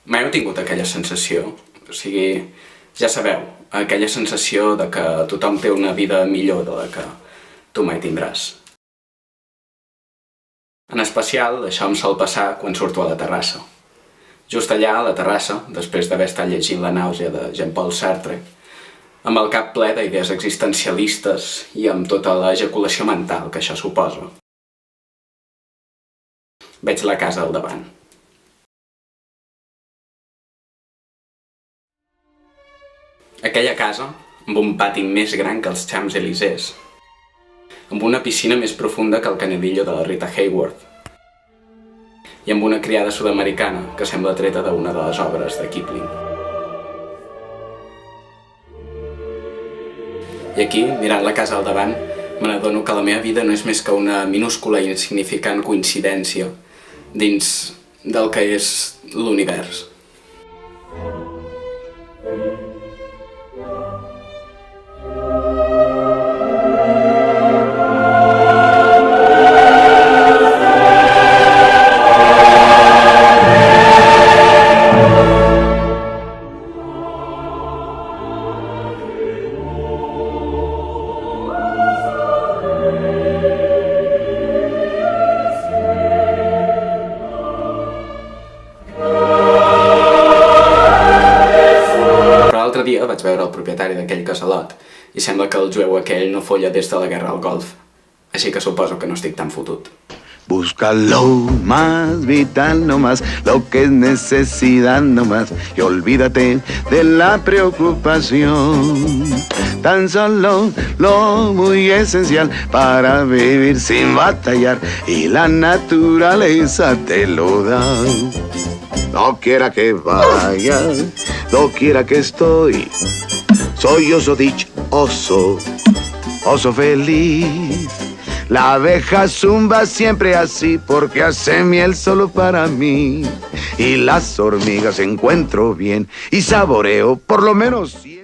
Mai heu tingut aquella sensació? O sigui, ja sabeu, aquella sensació de que tothom té una vida millor de la que tu mai tindràs. En especial, això em sol passar quan surto a la terrassa. Just allà, a la terrassa, després d'haver estat llegint La nàusea de Jean-Paul Sartre, amb el cap ple d'idees existencialistes i amb tota l'ejaculació mental que això suposa. Veig la casa al davant. Aquella casa, amb un pati més gran que els Champs-Élysées, amb una piscina més profunda que el canedillo de la Rita Hayworth, i amb una criada sud-americana que sembla treta d'una de les obres de Kipling. I aquí, mirant la casa al davant, me n'adono que la meva vida no és més que una minúscula i insignificant coincidència dins del que és l'univers. L'altre dia vaig veure el propietari d'aquell casalot i sembla que el jueu aquell no folla des de la guerra al Golf. Així que suposo que no estic tan fotut. Busca lo más vital nomás, lo que es necesidad nomás, y olvídate de la preocupación. Tan solo lo muy esencial para vivir sin batallar, y la naturaleza te lo da. No quiera que vaya, no quiera que estoy, soy oso dichoso, oso feliz. La abeja zumba siempre así porque hace miel solo para mí. Y las hormigas encuentro bien y saboreo por lo menos 100.